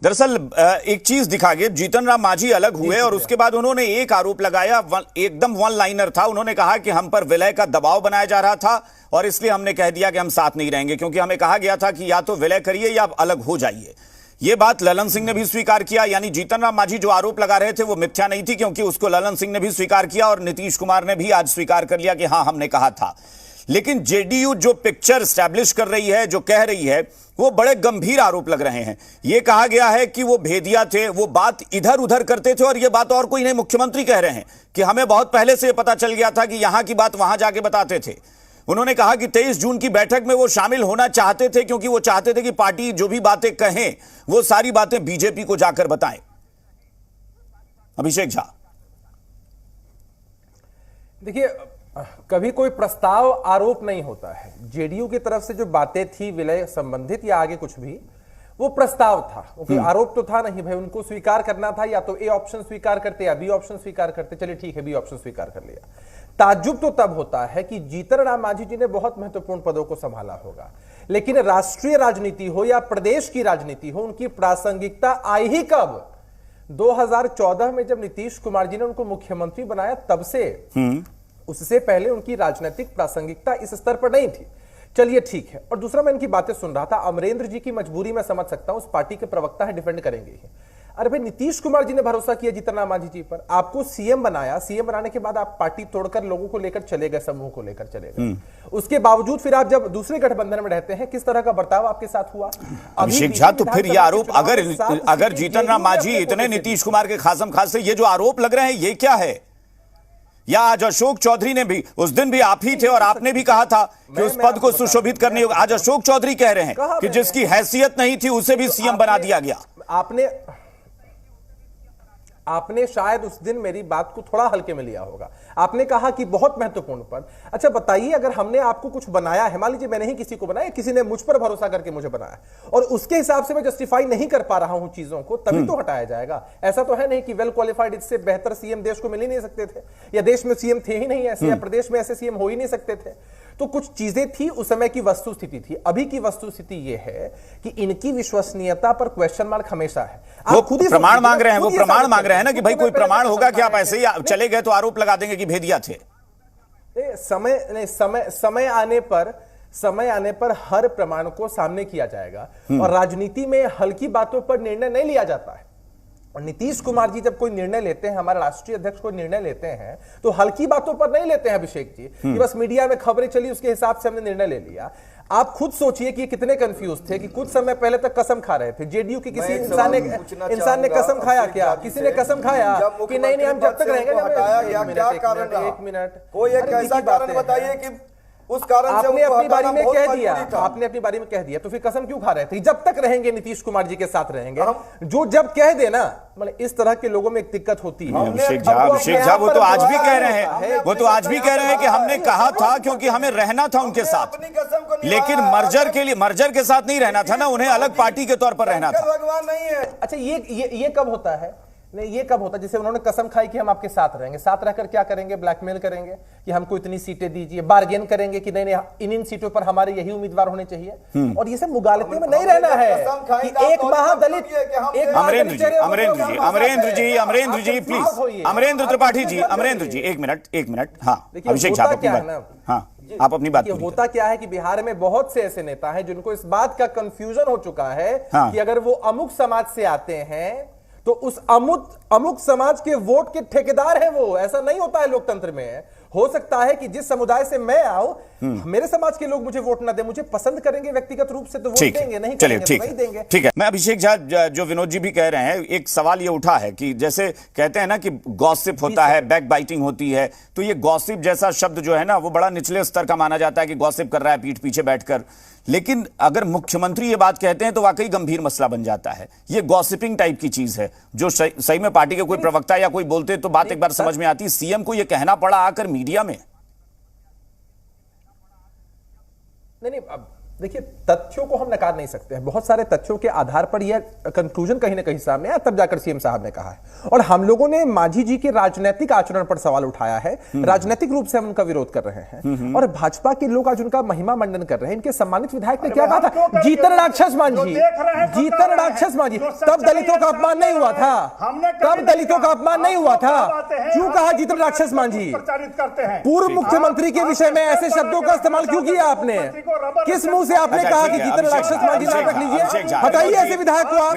दरअसल एक चीज दिखा गया, जीतन राम मांझी अलग हुए और उसके बाद उन्होंने एक आरोप लगाया, एकदम वन लाइनर था। उन्होंने कहा कि हम पर विलय का दबाव बनाया जा रहा था और इसलिए हमने कह दिया कि हम साथ नहीं रहेंगे, क्योंकि हमें कहा गया था कि या तो विलय करिए या आप अलग हो जाइए। यह बात ललन सिंह ने भी स्वीकार किया, यानी जीतन राम मांझी जो आरोप लगा रहे थे वो मिथ्या नहीं थी, क्योंकि उसको ललन सिंह ने भी स्वीकार किया और नीतीश कुमार ने भी आज स्वीकार कर लिया कि हां हमने कहा था। लेकिन जेडीयू जो पिक्चर स्टैब्लिश कर रही है, जो कह रही है, वो बड़े गंभीर आरोप लग रहे हैं। यह कहा गया है कि वो भेदिया थे, वो बात इधर उधर करते थे, और यह बात और कोई नहीं, मुख्यमंत्री कह रहे हैं कि हमें बहुत पहले से पता चल गया था कि यहां की बात वहां जाके बताते थे। उन्होंने कहा कि 23 जून की बैठक में वो शामिल होना चाहते थे, क्योंकि वो चाहते थे कि पार्टी जो भी बातें कहें वो सारी बातें बीजेपी को जाकर बताएं। अभिषेक झा, देखिए, कभी कोई प्रस्ताव आरोप नहीं होता है। जेडीयू की तरफ से जो बातें थी विलय संबंधित या आगे कुछ भी, वो प्रस्ताव था, क्योंकि आरोप तो था नहीं भाई। उनको स्वीकार करना था, या तो ए ऑप्शन स्वीकार करते या बी ऑप्शन स्वीकार करते। चलिए ठीक है, बी ऑप्शन स्वीकार कर लिया। ताज्जुब तो तब होता है कि जीतन राम मांझी जी ने बहुत महत्वपूर्ण पदों को संभाला होगा, लेकिन राष्ट्रीय राजनीति हो या प्रदेश की राजनीति हो, उनकी प्रासंगिकता आई ही कब? 2014 में जब नीतीश कुमार जी ने उनको मुख्यमंत्री बनाया, तब से। उससे पहले उनकी राजनीतिक प्रासंगिकता इस स्तर पर नहीं थी। चलिए ठीक है। और दूसरा, मैं इनकी बातें सुन रहा था, अमरेंद्र जी की मजबूरी मैं समझ सकता हूं, उस पार्टी के प्रवक्ता है, डिफेंड करेंगे ही। अरे भाई, नीतीश कुमार जी ने भरोसा किया जीतन राम मांझी जी पर, आपको सीएम बनाया। सीएम बनाने के बाद आप पार्टी तोड़कर लोगों को लेकर चले गए, समूह को लेकर चले गए। उसके बावजूद फिर आप जब दूसरे गठबंधन में रहते हैं, किस तरह का बर्ताव आपके साथ हुआ? अभिषेक झा, तो फिर यह आरोप, अगर जीतन राम मांझी इतने नीतीश कुमार के खासम खास से ये जो आरोप लग रहे हैं, ये क्या है? या आज अशोक चौधरी ने भी, उस दिन भी आप ही थे और आपने भी कहा था कि उस पद को सुशोभित करने होगा। आज अशोक चौधरी कह रहे हैं कि जिसकी हैसियत नहीं थी उसे भी सीएम बना दिया गया। आपने शायद उस दिन मेरी बात को थोड़ा हल्के में लिया होगा। आपने कहा कि बहुत महत्वपूर्ण पद। अच्छा बताइए, अगर हमने आपको कुछ बनाया है, मान लीजिए मैंने ही किसी को बनाया, किसी ने मुझ पर भरोसा करके मुझे बनाया, और उसके हिसाब से मैं जस्टिफाई नहीं कर पा रहा हूं चीजों को, तभी तो हटाया जाएगा। ऐसा तो है नहीं कि वेल क्वालिफाइड, इससे बेहतर सीएम देश को मिल ही नहीं सकते थे, या देश में सीएम थे ही नहीं ऐसे, या प्रदेश में ऐसे सीएम हो ही नहीं सकते थे। तो कुछ चीजें थी, उस समय की वस्तुस्थिति थी। अभी की वस्तुस्थिति यह है कि इनकी विश्वसनीयता पर क्वेश्चन मार्क हमेशा है। वो खुद ही प्रमाण मांग रहे हैं, वो प्रमाण मांग रहे हैं ना कि भाई कोई प्रमाण होगा कि आप ऐसे ही चले गए तो आरोप लगा देंगे कि भेदिया थे। समय आने पर हर प्रमाण को सामने किया जाएगा, और राजनीति में हल्की बातों पर निर्णय नहीं लिया जाता है। और नीतीश कुमार जी जब कोई निर्णय लेते हैं, हमारे राष्ट्रीय अध्यक्ष कोई निर्णय लेते हैं, तो हल्की बातों पर नहीं लेते हैं अभिषेक जी, कि बस मीडिया में खबरें चली उसके हिसाब से हमने निर्णय ले लिया। आप खुद सोचिए कि कितने कंफ्यूज थे कि कुछ समय पहले तक कसम खा रहे थे। जेडीयू की किसी इंसान ने कसम खाया क्या? किसी ने कसम खाया कि नहीं नहीं हम जब तक रहेंगे। एक मिनट, कोई एक ऐसा कारण बताइए कि उस कारण आपने अपनी बारी में कह दिया, आपने अपनी बारी में कह दिया, तो फिर कसम क्यों खा रहे थे? जब तक रहेंगे नीतीश कुमार जी के साथ रहेंगे। जो जब कह देना, मतलब इस तरह के लोगों में एक दिक्कत होती है। अभिषेक झा वो तो आज भी कह रहे हैं, वो तो आज भी कह रहे हैं कि हमने कहा था क्योंकि हमें रहना था उनके साथ, लेकिन मर्जर के साथ नहीं रहना था ना, उन्हें अलग पार्टी के तौर पर रहना था। भगवान नहीं है। अच्छा, ये कब होता है? नहीं, ये कब होता है? जैसे उन्होंने कसम खाई कि हम आपके साथ रहेंगे, साथ रहकर क्या करेंगे? ब्लैकमेल करेंगे कि हमको इतनी सीटें दीजिए, बार्गेन करेंगे कि नहीं इन सीटों पर हमारे यही उम्मीदवार होने चाहिए। और ये सब मुगालते में नहीं रहना है कि एक महादलित, अमरेंद्र जी प्लीज, अमरेंद्र त्रिपाठी जी, अमरेंद्र जी एक मिनट। हाँ अभिषेक झा, आप अपनी बात। होता क्या है कि बिहार में बहुत से ऐसे नेता हैं जिनको इस बात का कंफ्यूजन हो चुका है कि अगर वो अमुक समाज से आते हैं तो उस अमुक समाज के वोट के ठेकेदार हैं वो। ऐसा नहीं होता है लोकतंत्र में। हो सकता है कि जिस समुदाय से मैं आऊं, मेरे समाज के लोग मुझे वोट ना दे, मुझे पसंद करेंगे व्यक्तिगत रूप से तो वोट देंगे, नहीं करेंगे तो नहीं देंगे। ठीक है। मैं अभिषेक झा, जो विनोद जी भी कह रहे हैं, एक सवाल ये उठा है कि जैसे कहते हैं ना कि गॉसिप होता है, बैक बाइटिंग होती है, तो ये गॉसिप जैसा शब्द जो है ना, वो बड़ा निचले स्तर का माना जाता है कि गॉसिप कर रहा है पीठ पीछे बैठकर। लेकिन अगर मुख्यमंत्री ये बात कहते हैं तो वाकई गंभीर मसला बन जाता है। ये गॉसिपिंग टाइप की चीज है, जो सही में पार्टी के कोई प्रवक्ता या कोई बोलते तो बात एक बार समझ में आती। सीएम को ये कहना पड़ा आकर मीडिया में। नहीं, देखिए, तथ्यों को हम नकार नहीं सकते हैं। बहुत सारे तथ्यों के आधार पर यह कंक्लूजन कहीं ना कहीं सामने आया, तब जाकर सीएम साहब ने कहा है। और हम लोगों ने मांझी जी के राजनीतिक आचरण पर सवाल उठाया है, राजनीतिक रूप से हम उनका विरोध कर रहे हैं। और भाजपा के लोग आज उनका महिमा मंडन कर रहे हैं। इनके सम्मानित विधायक ने क्या कहा था? जीतन राक्षस मांझी, जीतन राक्षस मांझी। तब दलितों का अपमान नहीं हुआ था, तब दलितों का अपमान नहीं हुआ था। क्यों कहा जीतन राक्षस मांझी? पूर्व मुख्यमंत्री के विषय में ऐसे शब्दों का इस्तेमाल क्यों किया आपने? किस मुंह से आपने कहा कि जीतन राक्षस मांझी नाम रख लीजिए? हटाइए ऐसे विधायक को आप।